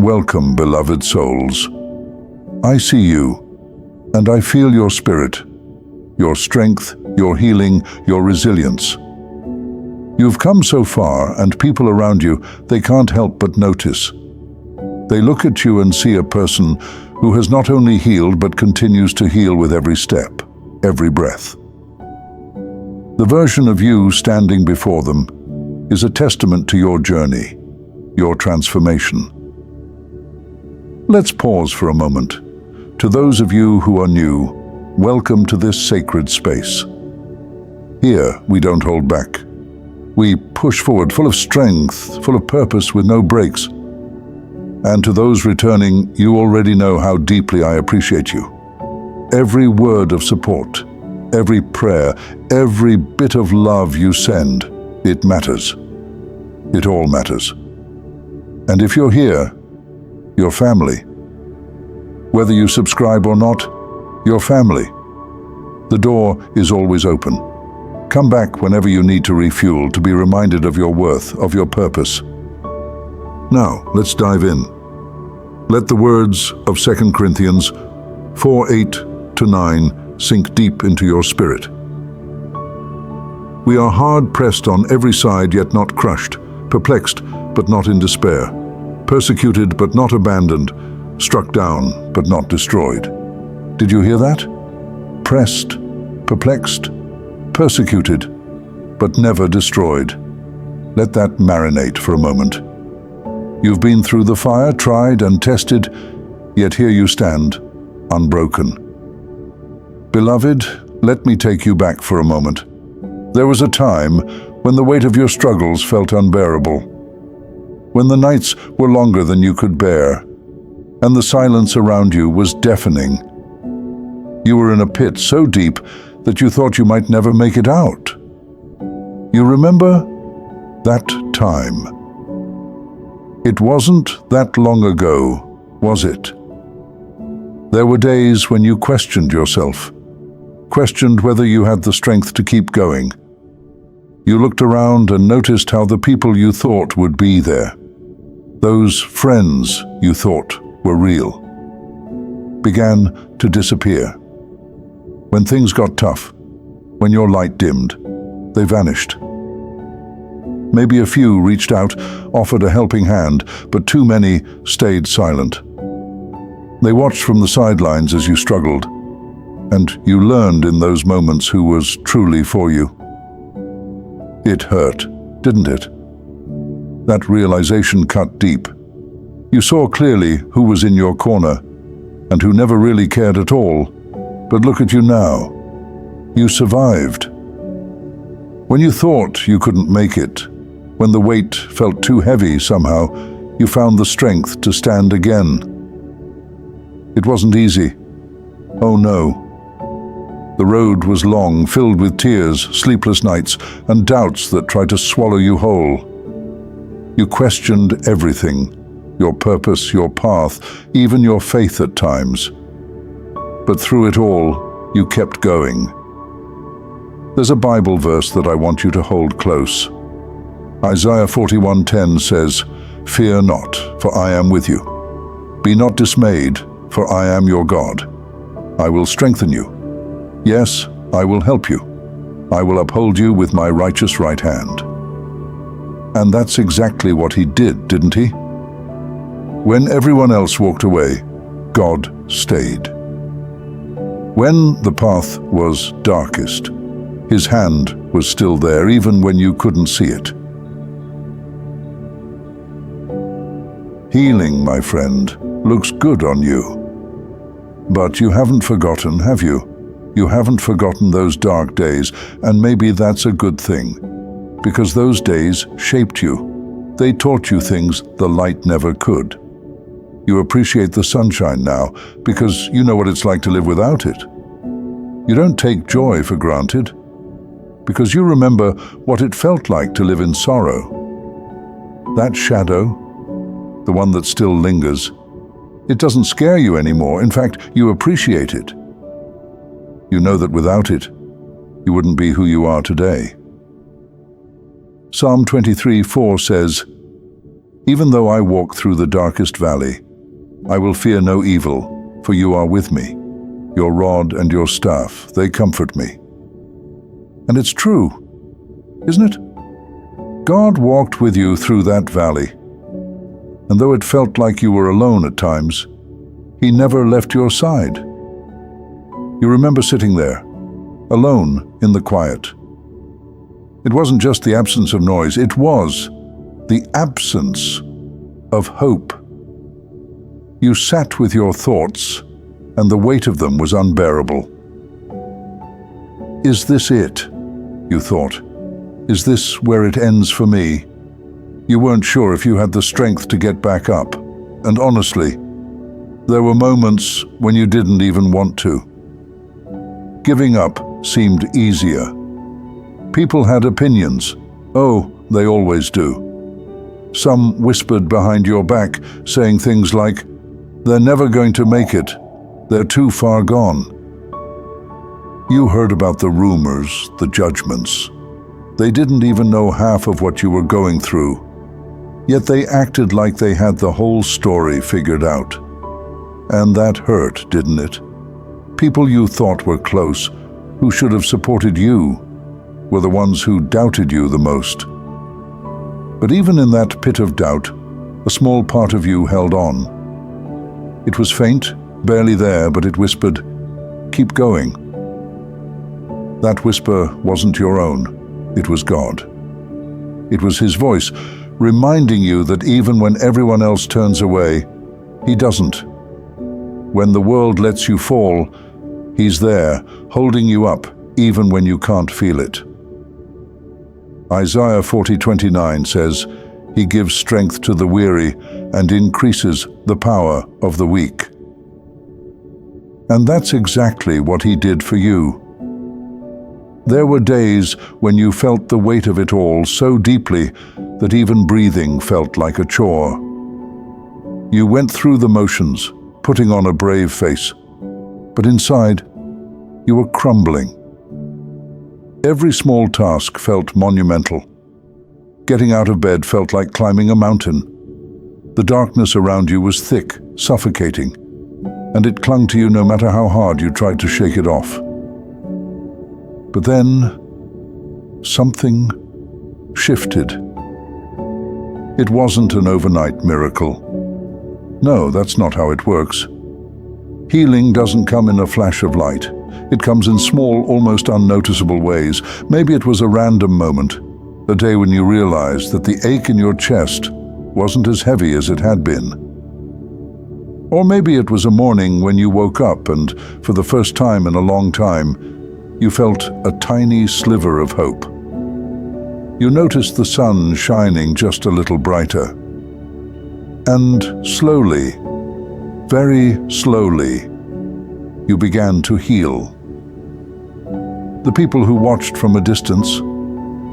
Welcome, beloved souls. I see you, and I feel your spirit, your strength, your healing, your resilience. You've come so far, and people around you, they can't help but notice. They look at you and see a person who has not only healed but continues to heal with every step, every breath. The version of you standing before them is a testament to your journey, your transformation. Let's pause for a moment. To those of you who are new, welcome to this sacred space. Here, we don't hold back. We push forward, full of strength, full of purpose, with no breaks. And to those returning, you already know how deeply I appreciate you. Every word of support, every prayer, every bit of love you send, it matters. It all matters. And if you're here, your family. Whether you subscribe or not, your family. The door is always open. Come back whenever you need to refuel, to be reminded of your worth, of your purpose. Now, let's dive in. Let the words of 2 Corinthians 4:8-9 sink deep into your spirit. We are hard pressed on every side, yet not crushed, perplexed, but not in despair, persecuted, but not abandoned, struck down, but not destroyed. Did you hear that? Pressed, perplexed, persecuted, but never destroyed. Let that marinate for a moment. You've been through the fire, tried and tested, yet here you stand, unbroken. Beloved, let me take you back for a moment. There was a time when the weight of your struggles felt unbearable, when the nights were longer than you could bear, and the silence around you was deafening. You were in a pit so deep that you thought you might never make it out. You remember that time? It wasn't that long ago, was it? There were days when you questioned yourself, questioned whether you had the strength to keep going. You looked around and noticed how the people you thought would be there, those friends you thought were real, began to disappear. When things got tough, when your light dimmed, they vanished. Maybe a few reached out, offered a helping hand, but too many stayed silent. They watched from the sidelines as you struggled, and you learned in those moments who was truly for you. It hurt, didn't it? That realization cut deep. You saw clearly who was in your corner and who never really cared at all. But look at you now. You survived. When you thought you couldn't make it, when the weight felt too heavy somehow, you found the strength to stand again. It wasn't easy. Oh no. The road was long, filled with tears, sleepless nights, and doubts that tried to swallow you whole. You questioned everything, your purpose, your path, even your faith at times. But through it all, you kept going. There's a Bible verse that I want you to hold close. Isaiah 41:10 says, "Fear not, for I am with you. Be not dismayed, for I am your God. I will strengthen you. Yes, I will help you. I will uphold you with my righteous right hand." And that's exactly what he did, didn't he? When everyone else walked away, God stayed. When the path was darkest, his hand was still there, even when you couldn't see it. Healing, my friend, looks good on you. But you haven't forgotten, have you? You haven't forgotten those dark days, and maybe that's a good thing, because those days shaped you. They taught you things the light never could. You appreciate the sunshine now, because you know what it's like to live without it. You don't take joy for granted, because you remember what it felt like to live in sorrow. That shadow, the one that still lingers, it doesn't scare you anymore. In fact, you appreciate it. You know that without it, you wouldn't be who you are today. Psalm 23:4 says, Even though I walk through the darkest valley, I will fear no evil, for you are with me. Your rod and your staff, they comfort me. And it's true, isn't it? God walked with you through that valley. And though it felt like you were alone at times, He never left your side. You remember sitting there, alone in the quiet. It wasn't just the absence of noise, it was the absence of hope. You sat with your thoughts, and the weight of them was unbearable. Is this it? You thought. Is this where it ends for me? You weren't sure if you had the strength to get back up, and honestly, there were moments when you didn't even want to. Giving up seemed easier. People had opinions. Oh, they always do. Some whispered behind your back, saying things like, "They're never going to make it. They're too far gone." You heard about the rumors, the judgments. They didn't even know half of what you were going through. Yet they acted like they had the whole story figured out. And that hurt, didn't it? People you thought were close, who should have supported you, were the ones who doubted you the most. But even in that pit of doubt, a small part of you held on. It was faint, barely there, but it whispered, "Keep going." That whisper wasn't your own, it was God. It was His voice, reminding you that even when everyone else turns away, He doesn't. When the world lets you fall, He's there, holding you up, even when you can't feel it. Isaiah 40:29 says, "He gives strength to the weary and increases the power of the weak." And that's exactly what He did for you. There were days when you felt the weight of it all so deeply that even breathing felt like a chore. You went through the motions, putting on a brave face, but inside, you were crumbling. Every small task felt monumental. Getting out of bed felt like climbing a mountain. The darkness around you was thick, suffocating, and it clung to you no matter how hard you tried to shake it off. But then, something shifted. It wasn't an overnight miracle. No, that's not how it works. Healing doesn't come in a flash of light. It comes in small, almost unnoticeable ways. Maybe it was a random moment, a day when you realized that the ache in your chest wasn't as heavy as it had been. Or maybe it was a morning when you woke up and, for the first time in a long time, you felt a tiny sliver of hope. You noticed the sun shining just a little brighter. And slowly, very slowly, you began to heal. The people who watched from a distance,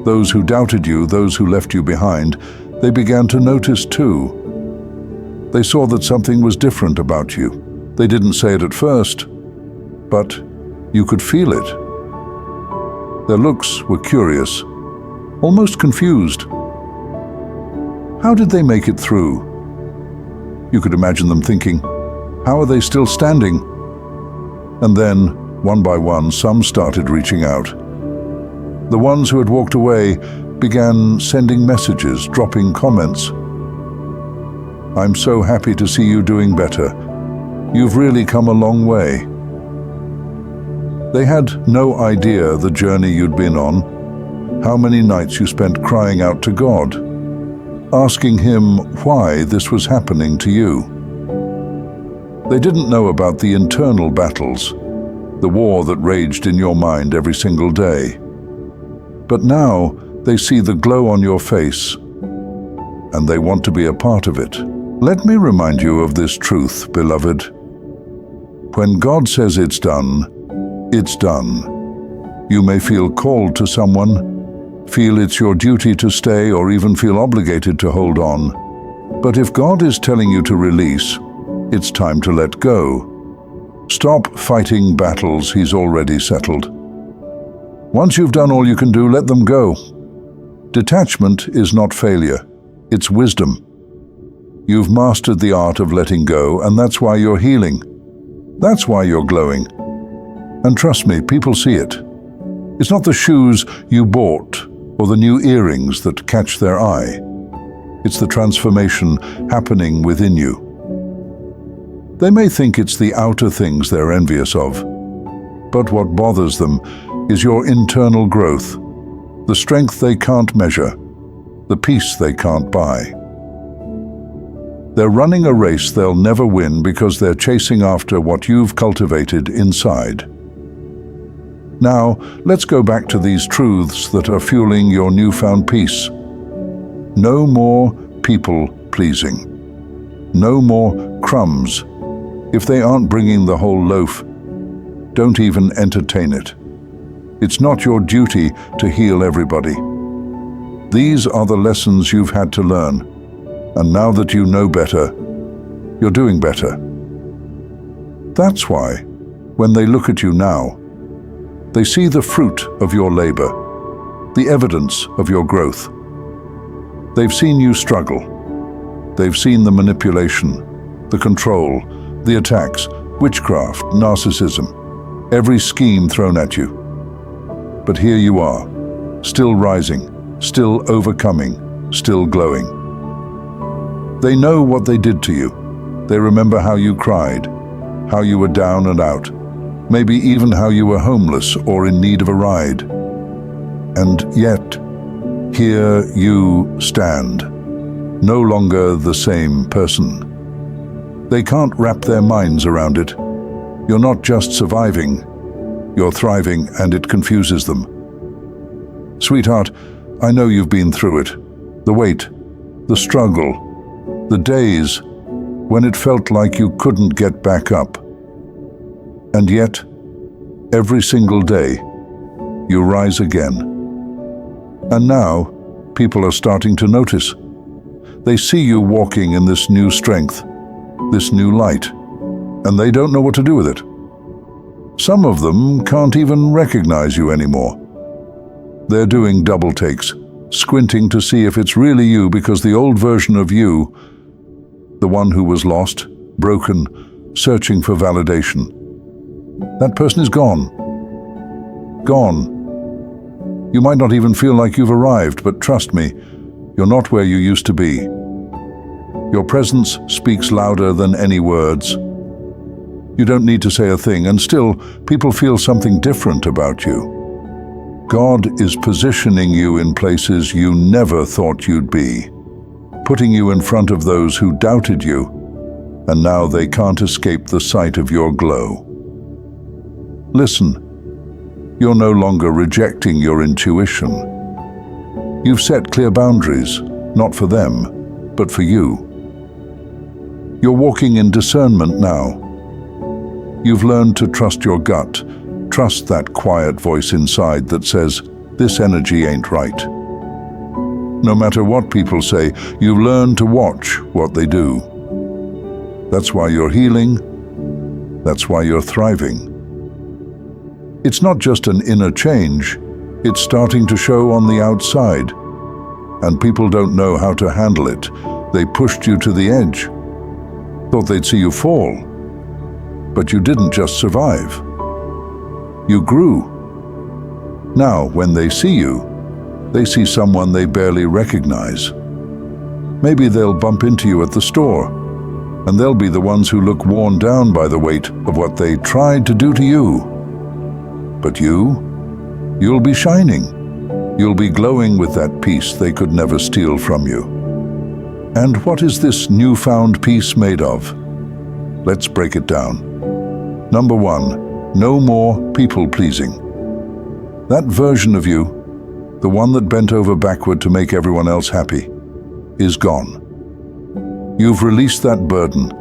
those who doubted you, those who left you behind, they began to notice too. They saw that something was different about you. They didn't say it at first, but you could feel it. Their looks were curious, almost confused. How did they make it through? You could imagine them thinking, how are they still standing? And then, one by one, some started reaching out. The ones who had walked away began sending messages, dropping comments. "I'm so happy to see you doing better. You've really come a long way." They had no idea the journey you'd been on, how many nights you spent crying out to God, asking Him why this was happening to you. They didn't know about the internal battles, the war that raged in your mind every single day. But now they see the glow on your face, and they want to be a part of it. Let me remind you of this truth, beloved. When God says it's done, it's done. You may feel called to someone, feel it's your duty to stay, or even feel obligated to hold on. But if God is telling you to release, it's time to let go. Stop fighting battles He's already settled. Once you've done all you can do, let them go. Detachment is not failure, it's wisdom. You've mastered the art of letting go, and that's why you're healing. That's why you're glowing. And trust me, people see it. It's not the shoes you bought or the new earrings that catch their eye. It's the transformation happening within you. They may think it's the outer things they're envious of, but what bothers them is your internal growth, the strength they can't measure, the peace they can't buy. They're running a race they'll never win because they're chasing after what you've cultivated inside. Now, let's go back to these truths that are fueling your newfound peace. No more people pleasing. No more crumbs. If they aren't bringing the whole loaf, don't even entertain it. It's not your duty to heal everybody. These are the lessons you've had to learn, and now that you know better, you're doing better. That's why, when they look at you now, they see the fruit of your labor, the evidence of your growth. They've seen you struggle. They've seen the manipulation, the control, the attacks, witchcraft, narcissism, every scheme thrown at you. But here you are, still rising, still overcoming, still glowing. They know what they did to you. They remember how you cried, how you were down and out, maybe even how you were homeless or in need of a ride. And yet, here you stand, no longer the same person. They can't wrap their minds around it. You're not just surviving, you're thriving, and it confuses them. Sweetheart, I know you've been through it. The weight, the struggle, the days when it felt like you couldn't get back up. And yet, every single day, you rise again. And now, people are starting to notice. They see you walking in this new strength, this new light, and they don't know what to do with it. Some of them can't even recognize you anymore. They're doing double takes, squinting to see if it's really you, because the old version of you, the one who was lost, broken, searching for validation, that person is gone. Gone. You might not even feel like you've arrived, but trust me, you're not where you used to be. Your presence speaks louder than any words. You don't need to say a thing, and still, people feel something different about you. God is positioning you in places you never thought you'd be, putting you in front of those who doubted you, and now they can't escape the sight of your glow. Listen, you're no longer rejecting your intuition. You've set clear boundaries, not for them, but for you. You're walking in discernment now. You've learned to trust your gut, trust that quiet voice inside that says, this energy ain't right. No matter what people say, you've learned to watch what they do. That's why you're healing. That's why you're thriving. It's not just an inner change, it's starting to show on the outside. And people don't know how to handle it. They pushed you to the edge. Thought they'd see you fall. But you didn't just survive. You grew. Now, when they see you, they see someone they barely recognize. Maybe they'll bump into you at the store, and they'll be the ones who look worn down by the weight of what they tried to do to you. But you'll be shining. You'll be glowing with that peace they could never steal from you. And what is this newfound peace made of? Let's break it down. Number one, no more people-pleasing. That version of you, the one that bent over backward to make everyone else happy, is gone. You've released that burden,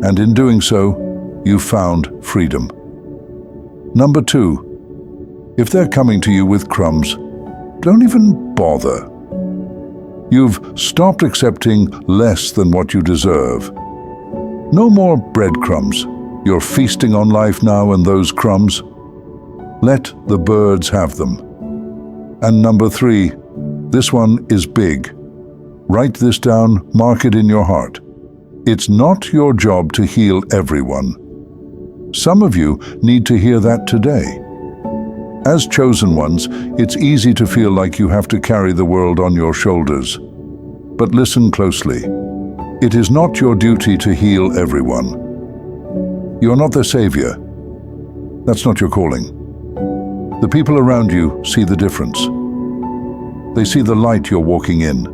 and in doing so, you've found freedom. Number two, if they're coming to you with crumbs, don't even bother. You've stopped accepting less than what you deserve. No more breadcrumbs. You're feasting on life now, and those crumbs, let the birds have them. And number three, this one is big. Write this down, mark it in your heart. It's not your job to heal everyone. Some of you need to hear that today. As chosen ones, it's easy to feel like you have to carry the world on your shoulders. But listen closely. It is not your duty to heal everyone. You're not the savior. That's not your calling. The people around you see the difference. They see the light you're walking in.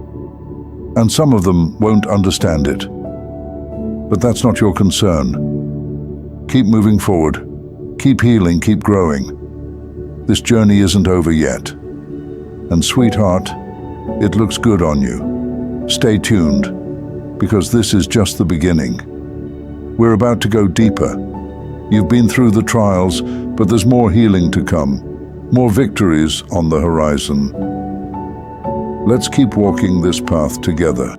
And some of them won't understand it. But that's not your concern. Keep moving forward. Keep healing, keep growing. This journey isn't over yet. And sweetheart, it looks good on you. Stay tuned, because this is just the beginning. We're about to go deeper. You've been through the trials, but there's more healing to come. More victories on the horizon. Let's keep walking this path together.